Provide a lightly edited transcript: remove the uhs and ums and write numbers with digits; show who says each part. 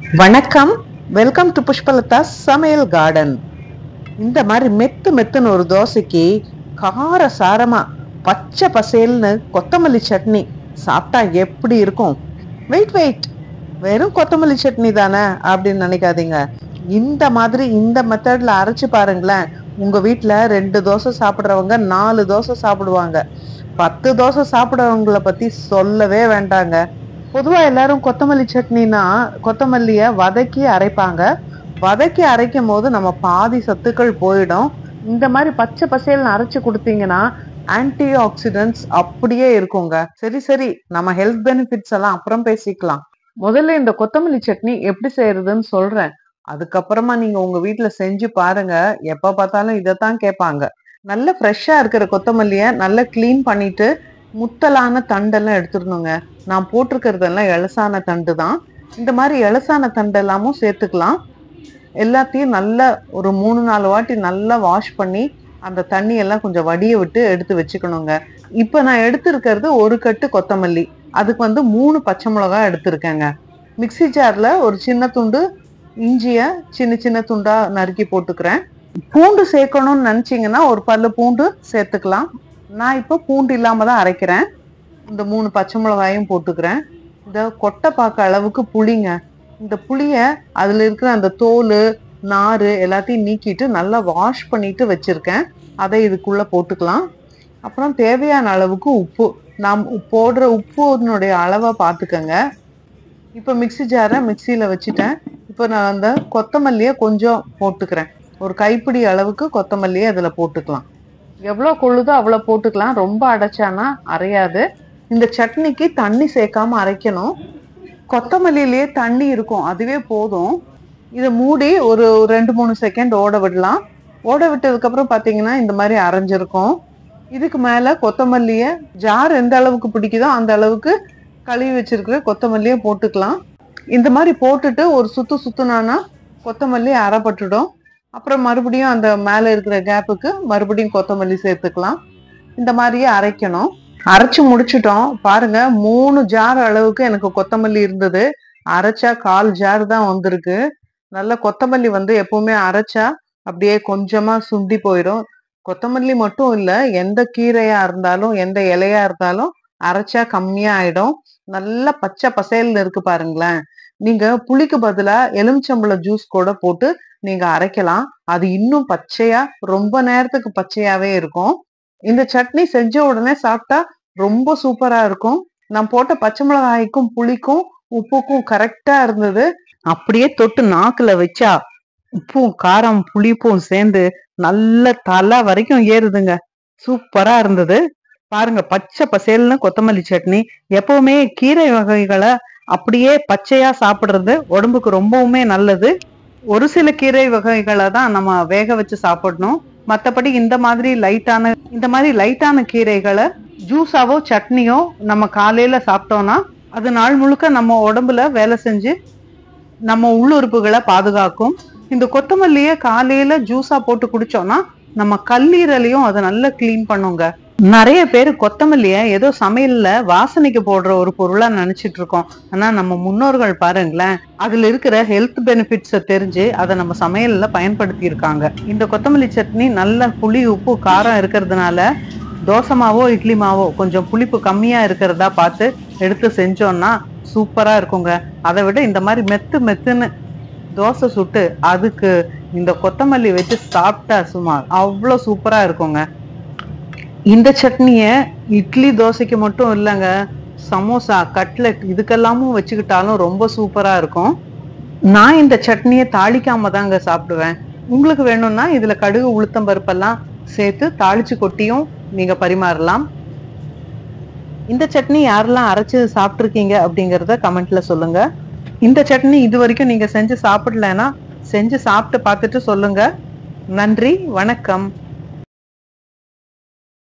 Speaker 1: வணக்கம். Welcome to Pushpalatha சமையல் garden. இந்த மாதிரி மெத்து மெத்துன்னு ஒரு தோசைக்கு கார சாரமா பச்சை பசேல்னு கொத்தமல்லி சட்னி சாப்பிட்டா எப்படி இருக்கும்? வெயிட் வெயிட், வெறும் கொத்தமல்லி சட்னி தானே அப்படின்னு நினைக்காதீங்க. இந்த மாதிரி இந்த மெத்தட்ல அரைச்சு பாருங்களேன். உங்க வீட்டுல 2 தோசை சாப்பிடுறவங்க 4 தோசை சாப்பிடுவாங்க. 10 தோசை சாப்பிடுறவங்கள பத்தி சொல்லவே வேண்டாங்க. பொதுவா எல்லாரும் கொத்தமல்லி சட்னினா கொத்தமல்லிய வதக்கி அரைப்பாங்க. வதக்கி அரைக்கும் போது நம்ம பாதி சத்துக்கள் போயிடும். இந்த மாதிரி பச்சை பசேல்னு அரைச்சு கொடுத்தீங்கன்னா ஆன்டி ஆக்சிடென்ட்ஸ் அப்படியே இருக்குங்க. சரி சரி, நம்ம ஹெல்த் பெனிஃபிட்ஸ் எல்லாம் அப்புறம் பேசிக்கலாம். முதல்ல இந்த கொத்தமல்லி சட்னி எப்படி செய்யறதுன்னு சொல்றேன். அதுக்கப்புறமா நீங்க உங்க வீட்டுல செஞ்சு பாருங்க. எப்ப பார்த்தாலும் இதைத்தான் கேட்பாங்க. நல்ல ஃப்ரெஷ்ஷா இருக்கிற கொத்தமல்லிய நல்லா கிளீன் பண்ணிட்டு முத்தலான தண்டெல்லாம் எடுத்துடணுங்க. நான் போட்டிருக்கிறதெல்லாம் எலசான தண்டு தான். இந்த மாதிரி எலசான தண்டு எல்லாமும் சேர்த்துக்கலாம். எல்லாத்தையும் நல்லா ஒரு 3-4 வாட்டி நல்லா வாஷ் பண்ணி அந்த தண்ணி எல்லாம் கொஞ்சம் வடிய விட்டு எடுத்து வச்சுக்கணுங்க. இப்ப நான் எடுத்திருக்கிறது 1 கட்டு கொத்தமல்லி. அதுக்கு 3 பச்சை மிளகாய் எடுத்திருக்கேங்க. மிக்சி ஜார்ல ஒரு சின்ன துண்டு இஞ்சிய சின்ன சின்ன துண்டா நறுக்கி போட்டுக்கிறேன். பூண்டு சேர்க்கணும்னு நினைச்சீங்கன்னா ஒரு பல்லு பூண்டு சேர்த்துக்கலாம். நான் இப்போ பூண்டு இல்லாம தான் அரைக்கிறேன். இந்த 3 பச்சை மிளகாயும் போட்டுக்கிறேன். இந்த கொட்டை பாக்க அளவுக்கு புளிங்க. இந்த புளிய அதுல இருக்கிற அந்த தோல் நாறு எல்லாத்தையும் நீக்கிட்டு நல்லா வாஷ் பண்ணிட்டு வச்சிருக்கேன். அதை இதுக்குள்ள போட்டுக்கலாம். அப்புறம் தேவையான அளவுக்கு உப்பு. நாம் போடுற உப்புனுடைய அளவை பார்த்துக்கங்க. இப்போ மிக்சி ஜாரை மிக்சியில வச்சுட்டேன். இப்போ நான் அந்த கொத்தமல்லியை கொஞ்சம் போட்டுக்கிறேன். ஒரு கைப்பிடி அளவுக்கு கொத்தமல்லியை அதுல போட்டுக்கலாம். எவ்வளோ கொள்ளுதோ அவ்வளோ போட்டுக்கலாம். ரொம்ப அடைச்சானா அரையாது. இந்த சட்னிக்கு தண்ணி சேர்க்காம அரைக்கணும். கொத்தமல்லியிலேயே தண்ணி இருக்கும், அதுவே போதும். இதை மூடி ஒரு 2-3 செகண்ட் ஓட விடலாம். ஓட விட்டதுக்கு அப்புறம் பாத்தீங்கன்னா இந்த மாதிரி அரைஞ்சிருக்கும். இதுக்கு மேல கொத்தமல்லிய ஜார் எந்த அளவுக்கு பிடிக்குதோ அந்த அளவுக்கு கழுவி வச்சிருக்கிற கொத்தமல்லிய போட்டுக்கலாம். இந்த மாதிரி போட்டுட்டு ஒரு சுத்துனானா கொத்தமல்லி அரைப்பட்டுடும். அப்புறம் மறுபடியும் அந்த மேல இருக்கிற கேப்புக்கு மறுபடியும் கொத்தமல்லி சேர்த்துக்கலாம். இந்த மாதிரியே அரைக்கணும். அரைச்சு முடிச்சுட்டோம் பாருங்க. 3 ஜார் அளவுக்கு எனக்கு கொத்தமல்லி இருந்தது. அரைச்சா 1/4 ஜார் தான் வந்திருக்கு. நல்ல கொத்தமல்லி எப்பவுமே அரைச்சா அப்படியே கொஞ்சமா சுண்டி போயிடும். கொத்தமல்லி மட்டும் இல்ல, எந்த கீரையா இருந்தாலும் எந்த இலையா இருந்தாலும் அரைச்சா கம்மியா ஆயிடும். நல்லா பச்சை பசேல்னு இருக்கு பாருங்களேன். நீங்க புளிக்கு பதிலா எலுமிச்சம்பழம் ஜூஸ் கூட போட்டு நீங்க அரைக்கலாம். அது இன்னும் பச்சையா ரொம்ப நேரத்துக்கு பச்சையாவே இருக்கும். இந்த சட்னி செஞ்ச உடனே சாப்பிட்டா ரொம்ப சூப்பரா இருக்கும். நான் போட்ட பச்சை மிளகாய்க்கும் புளிக்கும் உப்புக்கும் கரெக்டா இருந்தது. அப்படியே தொட்டு நாக்குல வச்சா உப்பும் காரம் புளிப்பும் சேர்ந்து நல்ல தலை வரைக்கும் ஏறுதுங்க. சூப்பரா இருந்தது. பாருங்க, பச்சை பசேல்னு கொத்தமல்லி சட்னி. எப்பவுமே கீரை வகைகளை அப்படியே பச்சையா சாப்பிடுறது உடம்புக்கு ரொம்பவுமே நல்லது. ஒரு சில கீரை வகைகளை தான் நம்ம வேக வச்சு சாப்பிடணும். மற்றபடி இந்த மாதிரி லைட்டான கீரைகளை ஜூஸாவோ சட்னியோ நம்ம காலையில சாப்பிட்டோம்னா அது நாள் முழுக்க நம்ம உடம்புல வேலை செஞ்சு நம்ம உள்ளுறுப்புகளை பாதுகாக்கும். இந்த கொத்தமல்லிய காலையில ஜூஸா போட்டு குடிச்சோம்னா நம்ம கல்லீரலையும் அதை நல்லா கிளீன் பண்ணுங்க. நிறைய பேர் கொத்தமல்லிய ஏதோ சமையல்ல வாசனைக்கு போடுற ஒரு பொருளா நினைச்சிட்டு இருக்கோம். ஆனா நம்ம முன்னோர்கள் பாருங்களேன், அதுல இருக்கிற ஹெல்த் பெனிஃபிட்ஸ தெரிஞ்சு அதை நம்ம சமையல்ல பயன்படுத்தி இருக்காங்க. இந்த கொத்தமல்லி சட்னி நல்ல புளி உப்பு காரம் இருக்கிறதுனால தோசை மாவோ இட்லி மாவோ கொஞ்சம் புளிப்பு கம்மியா இருக்கிறதா பார்த்து எடுத்து செஞ்சோம்னா சூப்பரா இருக்குங்க. அதை விட இந்த மாதிரி மெத்துன்னு தோசை சுட்டு அதுக்கு இந்த கொத்தமல்லி வச்சு சாப்பிட்டா சும்மா அவ்வளோ சூப்பரா இருக்குங்க. இந்த சட்னிய இட்லி தோசைக்கு மட்டும் இல்லைங்க, சமோசா கட்லெட் இதுக்கெல்லாமும் வச்சுக்கிட்டாலும் ரொம்ப சூப்பரா இருக்கும். நான் இந்த சட்னியை தாளிக்காம தாங்க சாப்பிடுவேன். உங்களுக்கு வேணும்னா இதுல கடுகு உளுத்தம் பருப்பெல்லாம் சேர்த்து தாளிச்சு கொட்டியும் நீங்க பரிமாறலாம். இந்த சட்னி யாரெல்லாம் அரைச்சு சாப்பிட்டுருக்கீங்க அப்படிங்கிறத கமெண்ட்ல சொல்லுங்க. இந்த சட்னி இது வரைக்கும் நீங்க செஞ்சு சாப்பிடலன்னா செஞ்சு சாப்பிட்டு பார்த்துட்டு சொல்லுங்க. நன்றி, வணக்கம்.